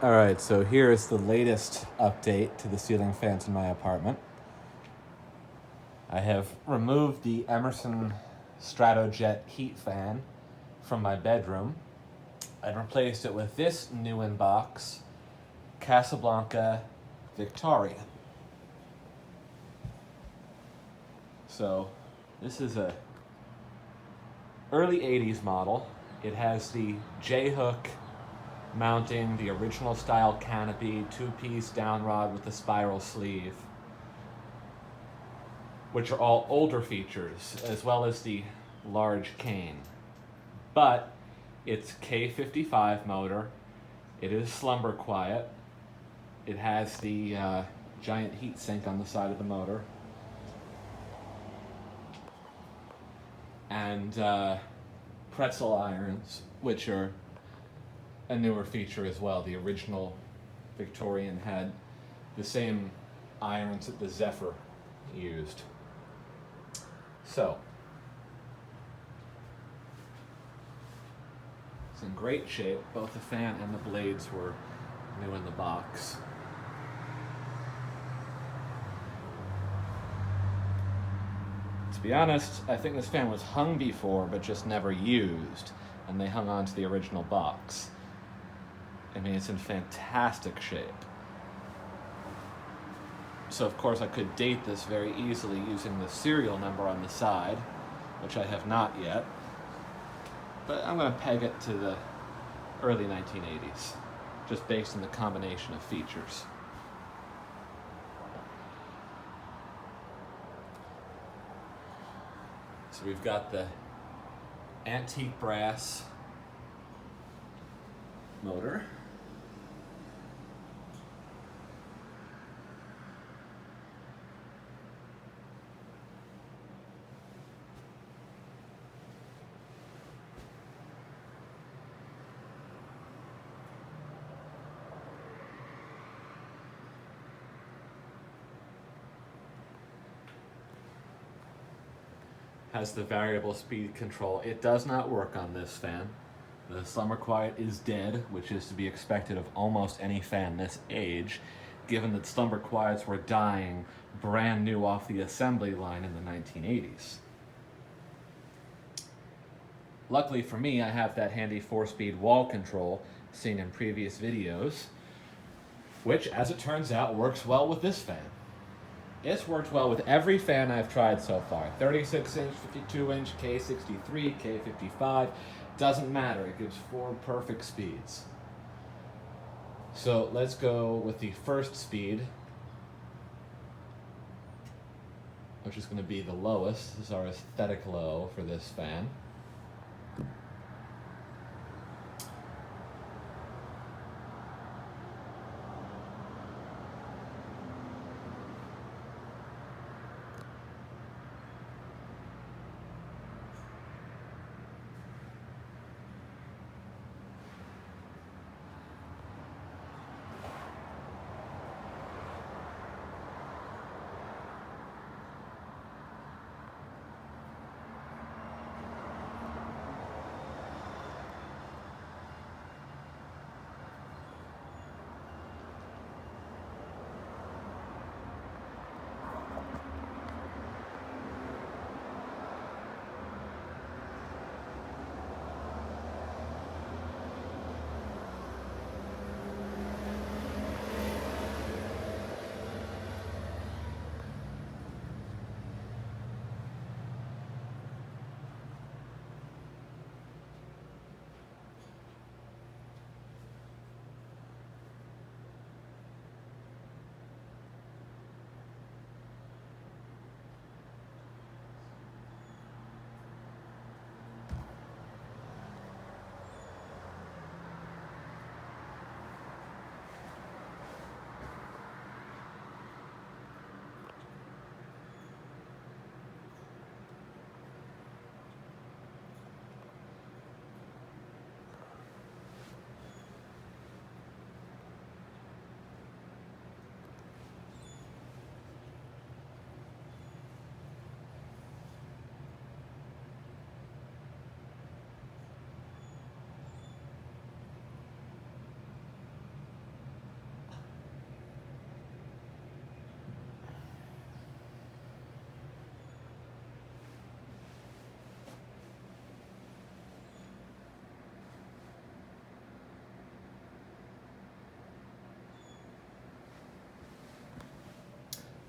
Alright, so here is the latest update to the ceiling fans in my apartment. I have removed the Emerson Stratojet heat fan from my bedroom and replaced it with this new in box Casablanca Victorian. So this is a early 80s model. It has the J-hook mounting, the original style canopy, two-piece down rod with the spiral sleeve, which are all older features, as well as the large cane. But it's K55 motor, it is slumber quiet, it has the giant heat sink on the side of the motor, and pretzel irons, which are a newer feature as well. The original Victorian had the same irons that the Zephyr used. So, it's in great shape. Both the fan and the blades were new in the box. To be honest, I think this fan was hung before, but just never used, and they hung on to the original box. I mean, it's in fantastic shape. So of course I could date this very easily using the serial number on the side, which I have not yet, but I'm going to peg it to the early 1980s, just based on the combination of features. So we've got the antique brass motor. Has the variable speed control. It does not work on this fan. The slumber quiet is dead, which is to be expected of almost any fan this age, given that slumber quiets were dying brand new off the assembly line in the 1980s. Luckily for me, I have that handy 4-speed wall control seen in previous videos, which, as it turns out, works well with this fan. It's worked well with every fan I've tried so far. 36-inch, 52-inch, K63, K55, doesn't matter. It gives 4 perfect speeds. So let's go with the first speed, which is going to be the lowest. This is our aesthetic low for this fan.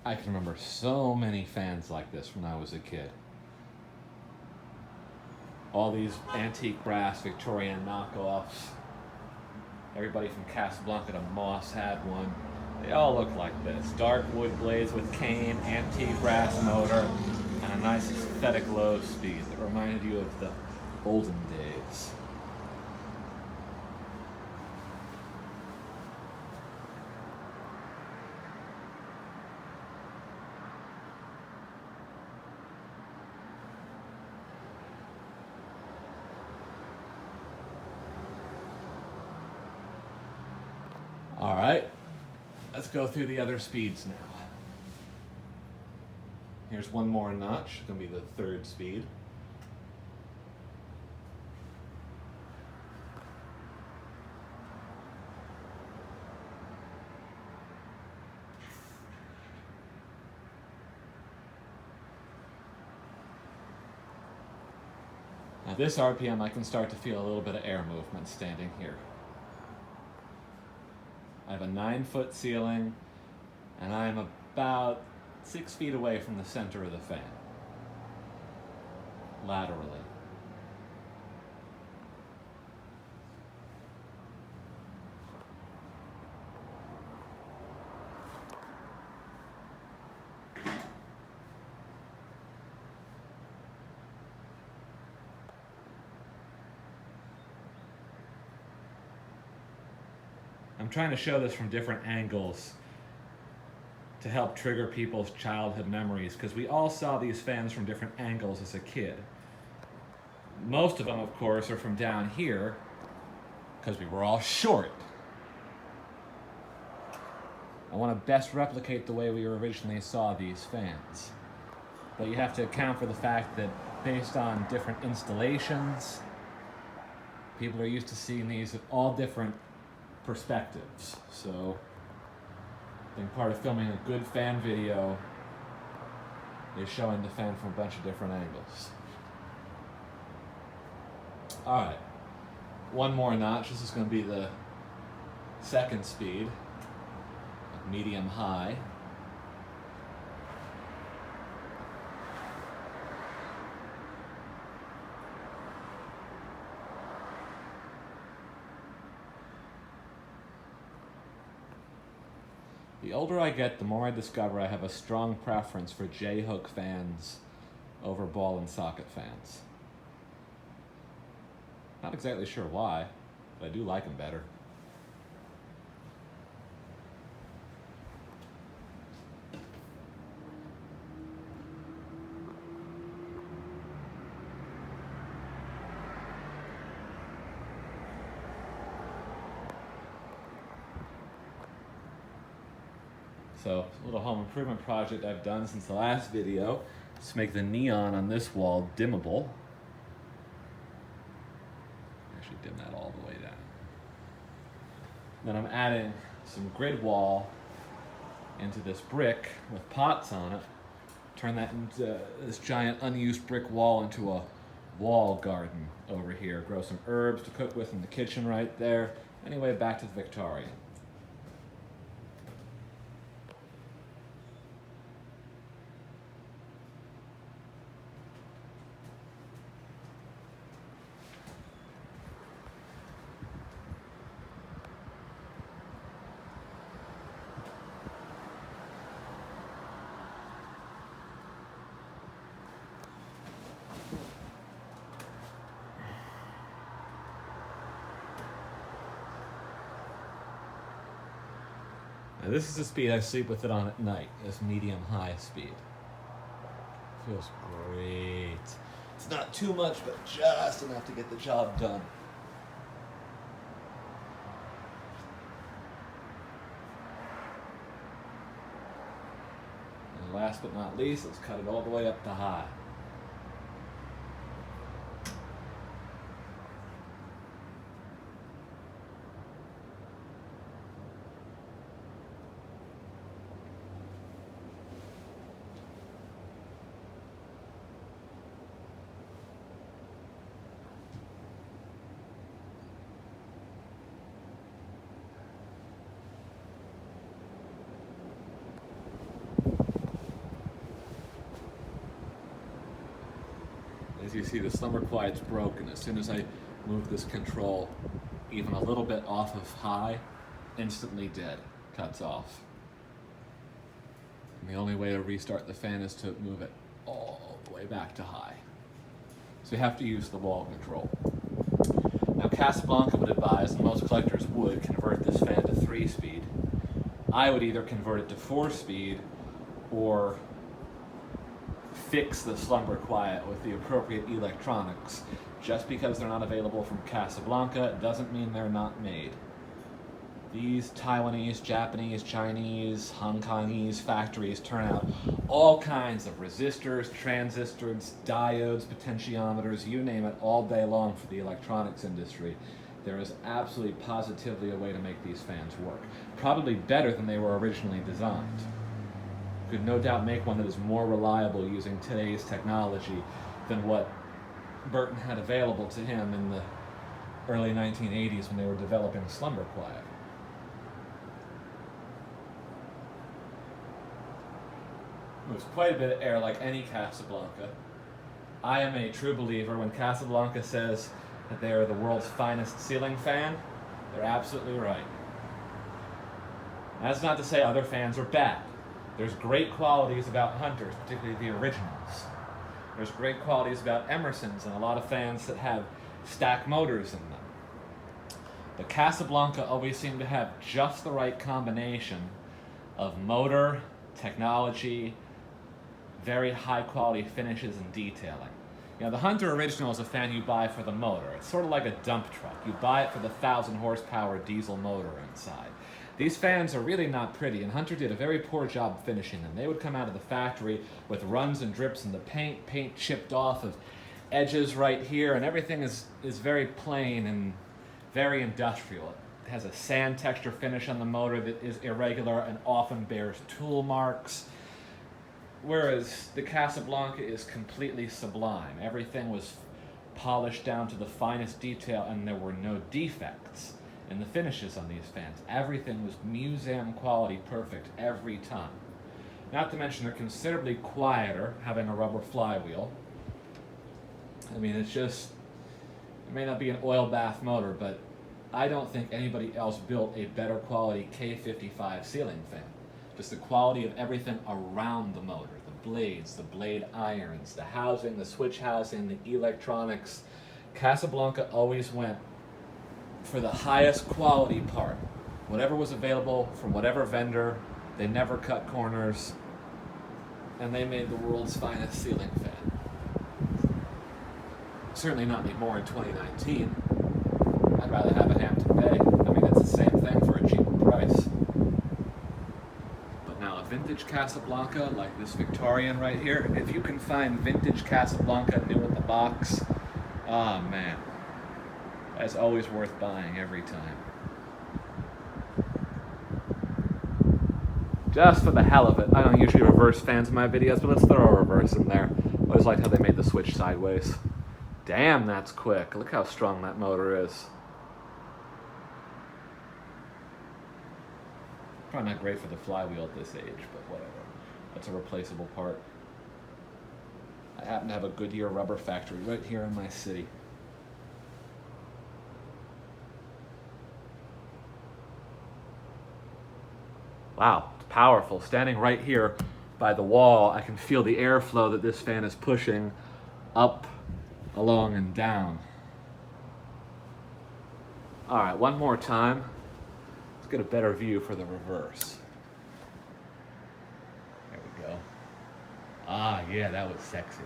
I can remember so many fans like this when I was a kid. All these antique brass Victorian knockoffs. Everybody from Casablanca to Moss had one. They all look like this. Dark wood blades with cane, antique brass motor, and a nice aesthetic low speed that reminded you of the olden days. All right, let's go through the other speeds now. Here's one more notch, it's gonna be the third speed. Now this RPM, I can start to feel a little bit of air movement standing here. I have a 9-foot ceiling, and I'm about 6 feet away from the center of the fan, laterally. I'm trying to show this from different angles to help trigger people's childhood memories, because we all saw these fans from different angles as a kid. Most of them, of course, are from down here, because we were all short. I want to best replicate the way we originally saw these fans. But you have to account for the fact that based on different installations, people are used to seeing these at all different perspectives. So I think part of filming a good fan video is showing the fan from a bunch of different angles. All right, one more notch. This is going to be the second speed, medium high. The older I get, the more I discover I have a strong preference for J-hook fans over ball and socket fans. Not exactly sure why, but I do like them better. So, a little home improvement project I've done since the last video is to make the neon on this wall dimmable. Actually dim that all the way down. Then I'm adding some grid wall into this brick with pots on it. Turn that into this giant unused brick wall into a wall garden over here. Grow some herbs to cook with in the kitchen right there. Anyway, back to the Victorian. Now this is the speed I sleep with it on at night, this medium-high speed. Feels great. It's not too much, but just enough to get the job done. And last but not least, let's cut it all the way up to high. As you see, the slumber quiet's broken. As soon as I move this control even a little bit off of high, instantly dead, cuts off. And the only way to restart the fan is to move it all the way back to high. So you have to use the wall control. Now Casablanca would advise, and most collectors would, convert this fan to 3-speed. I would either convert it to 4-speed or fix the slumber quiet with the appropriate electronics. Just because they're not available from Casablanca doesn't mean they're not made. These Taiwanese, Japanese, Chinese, Hong Kongese factories turn out all kinds of resistors, transistors, diodes, potentiometers, you name it, all day long for the electronics industry. There is absolutely positively a way to make these fans work. Probably better than they were originally designed. You could no doubt make one that is more reliable using today's technology than what Burton had available to him in the early 1980s when they were developing slumber quiet. Moves quite a bit of air like any Casablanca. I am a true believer when Casablanca says that they are the world's finest ceiling fan. They're absolutely right. That's not to say other fans are bad. There's great qualities about Hunters, particularly the originals. There's great qualities about Emersons and a lot of fans that have stack motors in them. But Casablanca always seemed to have just the right combination of motor, technology, very high quality finishes and detailing. You know, the Hunter Original is a fan you buy for the motor. It's sort of like a dump truck. You buy it for the 1,000 horsepower diesel motor inside. These fans are really not pretty, and Hunter did a very poor job finishing them. They would come out of the factory with runs and drips in the paint chipped off of edges right here, and everything is very plain and very industrial. It has a sand texture finish on the motor that is irregular and often bears tool marks. Whereas the Casablanca is completely sublime. Everything was polished down to the finest detail, and there were no defects in the finishes on these fans. Everything was museum quality perfect every time. Not to mention they're considerably quieter, having a rubber flywheel. I mean, it's just, it may not be an oil bath motor, but I don't think anybody else built a better quality K55 ceiling fan. Just the quality of everything around the motor, the blades, the blade irons, the housing, the switch housing, the electronics. Casablanca always went for the highest quality part. Whatever was available from whatever vendor, they never cut corners, and they made the world's finest ceiling fan. Certainly not anymore in 2019. I'd rather have a Hampton Bay. I mean, it's the same thing for a cheaper price. Vintage Casablanca, like this Victorian right here, if you can find vintage Casablanca new in the box, oh man, that's always worth buying every time. Just for the hell of it, I don't usually reverse fans in my videos, but let's throw a reverse in there. I always liked how they made the switch sideways. Damn, that's quick. Look how strong that motor is. Probably not great for the flywheel at this age, but whatever. That's a replaceable part. I happen to have a Goodyear rubber factory right here in my city. Wow, it's powerful. Standing right here by the wall, I can feel the airflow that this fan is pushing up, along, and down. All right, one more time. Get a better view for the reverse. There we go. Ah, yeah, that was sexy.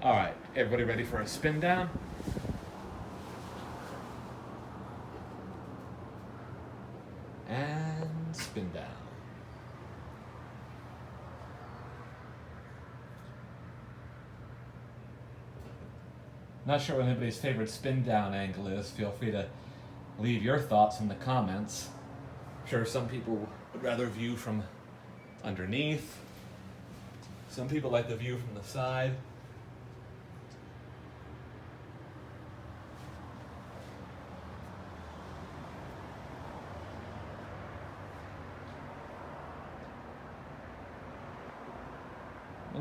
All right, everybody ready for a spin down? And spin down. Not sure what anybody's favorite spin down angle is. Feel free to leave your thoughts in the comments. I'm sure some people would rather view from underneath. Some people like the view from the side.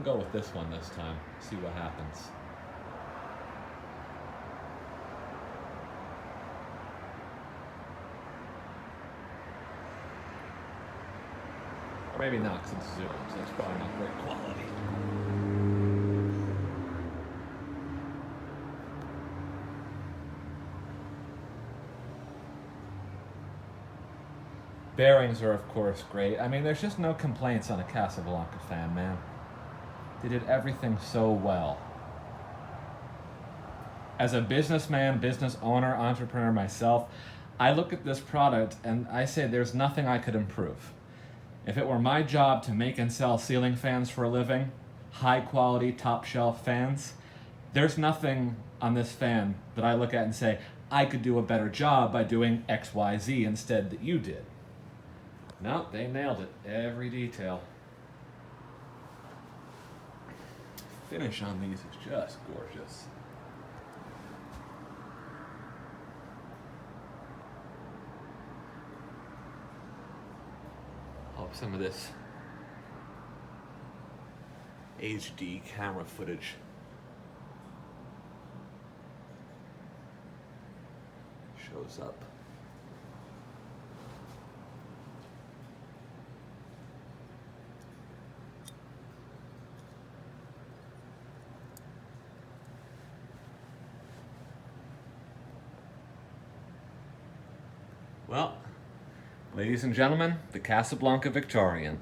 go with this one this time, see what happens. Or maybe not, because it's zero, so it's probably not great quality. Bearings are, of course, great. I mean, there's just no complaints on a Casablanca fan, man. They did everything so well. As a businessman, business owner, entrepreneur myself, I look at this product and I say there's nothing I could improve. If it were my job to make and sell ceiling fans for a living, high quality, top shelf fans, there's nothing on this fan that I look at and say, I could do a better job by doing X, Y, Z instead that you did. No, they nailed it. Every detail. Finish on these is just gorgeous. Hope some of this HD camera footage shows up. Well, ladies and gentlemen, the Casablanca Victorian.